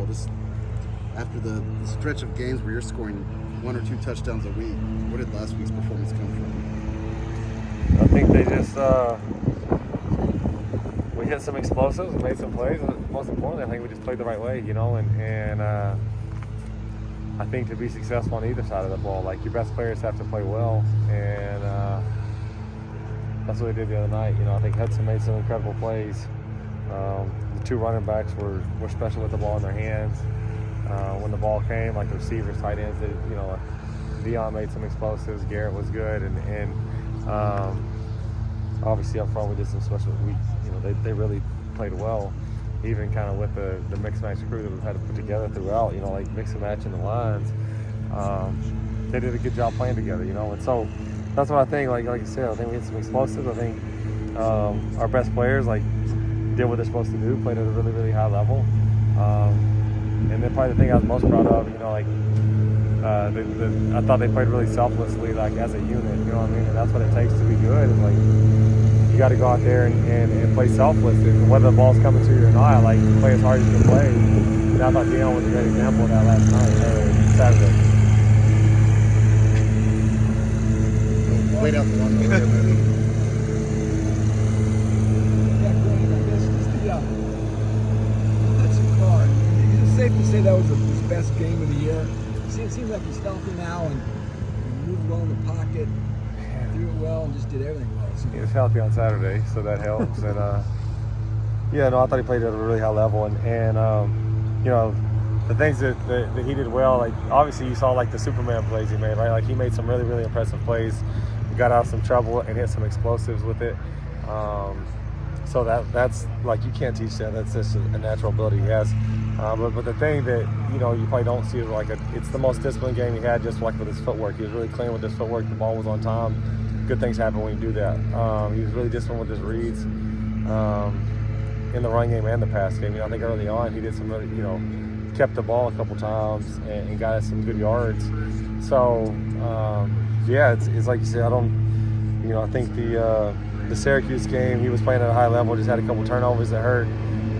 ball. Just after the stretch of games where you're scoring 1 or 2 touchdowns a week, where did last week's performance come from? I think they just we hit some explosives and made some plays. And most importantly, I think we just played the right way, and I think to be successful on either side of the ball, like your best players have to play well, and that's what they did the other night. I think Hudson made some incredible plays. The 2 running backs were special with the ball in their hands. When the ball came, like the receivers, tight ends, Dion made some explosives. Garrett was good, and obviously up front we did some special. They really played well, even kind of with the mix match crew that we've had to put together throughout. Like mix and match in the lines. They did a good job playing together. And so that's what I think. Like you said, I think we hit some explosives. I think our best players did what they're supposed to do, played at a really, really high level. And then probably the thing I was most proud of, I thought they played really selflessly, like as a unit. You know what I mean? And that's what it takes to be good. Is you got to go out there and play selfless. And whether the ball's coming to you or not, play as hard as you can play. And I thought Dion was a great example of that last night, Saturday. Wait out the one maybe. Safe to say that was his best game of the year. It seems like he's healthy now and moved well in the pocket, threw it well, and just did everything well. He was healthy on Saturday, so that helps. And I thought he played at a really high level. And the things that he did well, obviously you saw the Superman plays he made, right? He made some really, really impressive plays. He got out of some trouble and hit some explosives with it. So that's you can't teach that. That's just a natural ability he has. But the thing that you probably don't see is it's the most disciplined game he had, just with his footwork. He was really clean with his footwork. The ball was on time. Good things happen when you do that. He was really disciplined with his reads in the run game and the pass game. I think early on he did some really, kept the ball a couple times and got us some good yards. So it's like you said. I think the Syracuse game, he was playing at a high level. Just had a couple turnovers that hurt.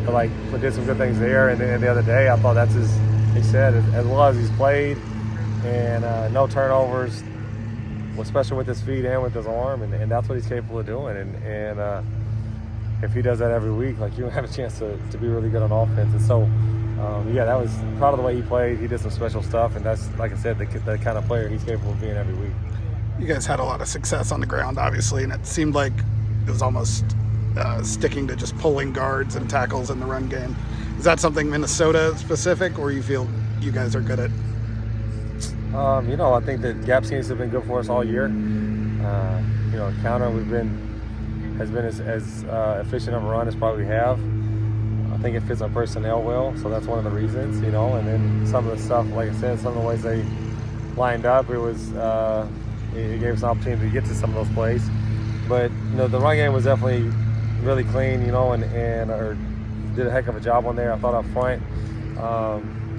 But did some good things there, and then the other day I thought that's he said, as well as he's played, and no turnovers, especially with his feet and with his arm, and that's what he's capable of doing. And if he does that every week, you have a chance to be really good on offense. And so, that was proud of the way he played. He did some special stuff, and that's, like I said, the kind of player he's capable of being every week. You guys had a lot of success on the ground, obviously, and it seemed like it was almost sticking to just pulling guards and tackles in the run game. Is that something Minnesota specific, or you feel you guys are good at? I think that gap schemes have been good for us all year. Counter has been as efficient of a run as probably we have. I think it fits our personnel well, so that's one of the reasons. And then some of the stuff, like I said, some of the ways they lined up, it gave us an opportunity to get to some of those plays. But the run game was definitely really clean, and did a heck of a job on there. I thought up front,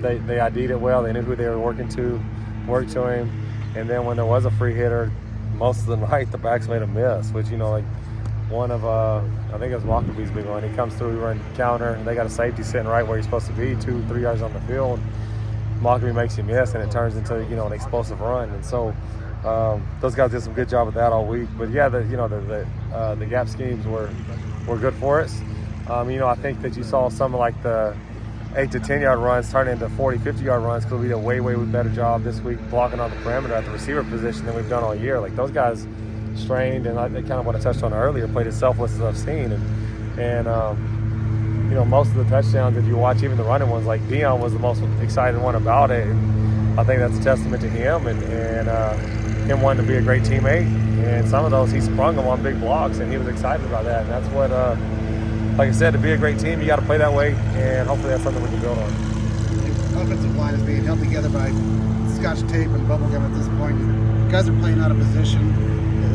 they ID'd it well. They knew who they were working to, worked to him, and then when there was a free hitter, most of the night the backs made a miss. Which one of I think it was Walkerby's big one. He comes through, we run counter, and they got a safety sitting right where he's supposed to be, 2-3 yards on the field. Mockery makes him miss, and it turns into an explosive run. And so those guys did some good job with that all week. But the gap schemes were good for us. I think that you saw some of the 8 to 10 yard runs turn into 40, 50 yard runs because we did a way better job this week blocking on the perimeter at the receiver position than we've done all year. Those guys strained, and kind of what I touched on earlier, played as selfless as I've seen. And most of the touchdowns, if you watch even the running ones, Dion was the most exciting one about it. And I think that's a testament to him and him wanting to be a great teammate. And some of those, he sprung them on big blocks, and he was excited about that. And that's what, like I said, to be a great team, you got to play that way, and hopefully that's something we can build on. The offensive line is being held together by scotch tape and bubble gum at this point. You guys are playing out of position.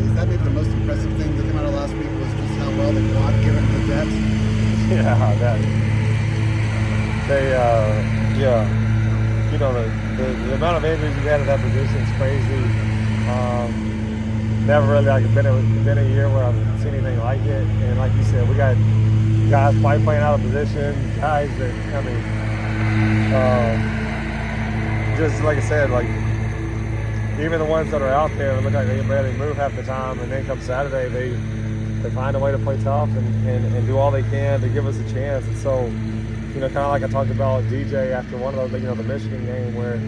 Is that maybe the most impressive thing that came out of last week was just how well they blocked given the depth? The amount of injuries we've had at that position is crazy. Never really been a year where I've seen anything like it. And like you said, we got guys probably playing out of position, guys that Just like I said, like even the ones that are out there look like they barely move half the time, and then come Saturday they find a way to play tough and do all they can to give us a chance. And so, you know, kind of like I talked about DJ after one of those, you know, the Michigan game where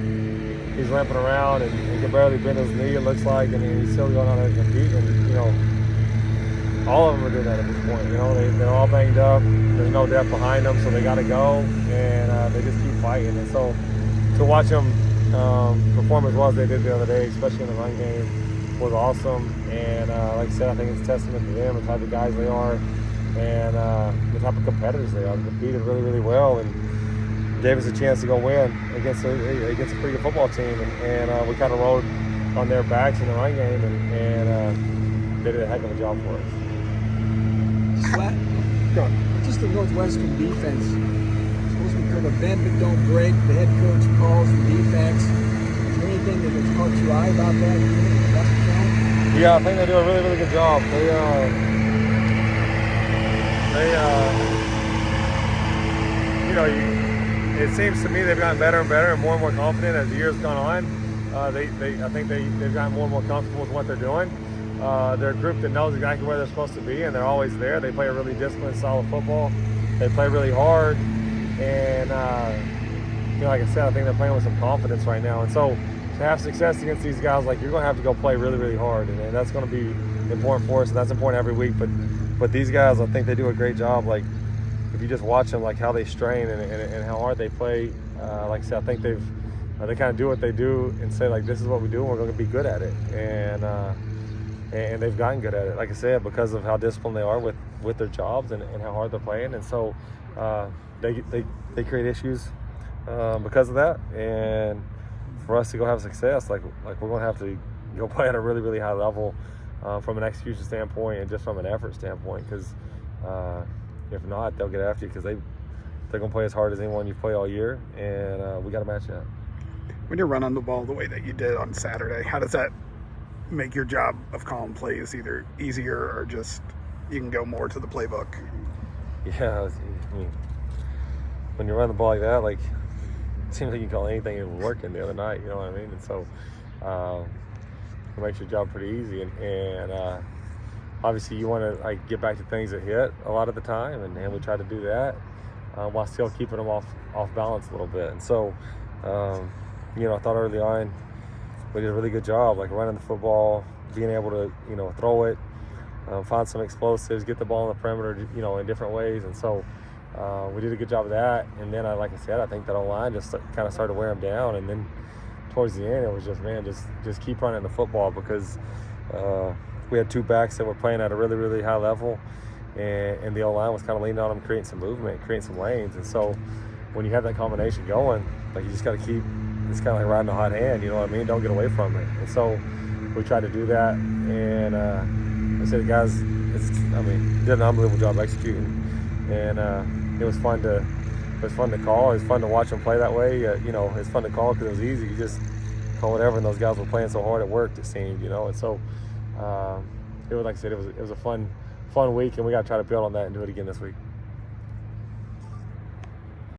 he's limping around and he can barely bend his knee, it looks like, and he's still going out there competing. And, you know, all of them are doing that at this point. You know, they're all banged up. There's no depth behind them, so they got to go, and they just keep fighting. And so to watch them perform as well as they did the other day, especially in the run game, was awesome. And like I said, I think it's a testament to them, the type of guys they are, and the type of competitors they are. They competed really, really well and gave us a chance to go win against a pretty good football team. And we kind of rode on their backs in the run game, and they did a heck of a job for us. Just the Northwestern defense. It's supposed to be called a bend but don't break. The head coach calls the defense. Is there anything that has caught your eye about that? Yeah, I think they do a really, really good job. It seems to me they've gotten better and better and more confident as the year's gone on. I think they've gotten more and more comfortable with what they're doing. They're a group that knows exactly where they're supposed to be, and they're always there. They play a really disciplined, solid football. They play really hard, and like I said, I think they're playing with some confidence right now. And so to have success against these guys, like, you're going to have to go play really, really hard, and that's going to be important for us, and that's important every week. But these guys, I think they do a great job. Like, if you just watch them, like how they strain and how hard they play, like I said, I think they kind of do what they do and say, like, this is what we do, and we're going to be good at it. And they've gotten good at it, like I said, because of how disciplined they are with their jobs and how hard they're playing. And so they create issues because of that. And for us to go have success, like we're going to have to go play at a really, really high level from an execution standpoint and just from an effort standpoint. Because if not, they'll get after you because they're going to play as hard as anyone you've played all year. And we got to match that. When you're running the ball the way that you did on Saturday, how does that make your job of calling plays either easier or just you can go more to the playbook? Yeah, I mean, when you run the ball like that, like, it seems like you can call anything it was working the other night, you know what I mean? And so it makes your job pretty easy. And obviously you want to, like, get back to things that hit a lot of the time, and we try to do that while still keeping them off balance a little bit. And so I thought early on we did a really good job, like running the football, being able to, throw it, find some explosives, get the ball on the perimeter, in different ways. And so we did a good job of that. And then, like I said, I think that O-line just kind of started to wear them down. And then towards the end, it was just, man, just keep running the football because we had two backs that were playing at a really, really high level. And the O-line was kind of leaning on them, creating some movement, creating some lanes. And so when you have that combination going, like, you just got to keep, it's kind of like riding a hot hand, you know what I mean? Don't get away from it. And so we tried to do that. And I said, the guys, did an unbelievable job executing. And it was fun to call. It was fun to watch them play that way. It's fun to call because it was easy. You just call whatever, and those guys were playing so hard it worked, it seemed, And so it was, like I said, it was a fun week, and we got to try to build on that and do it again this week.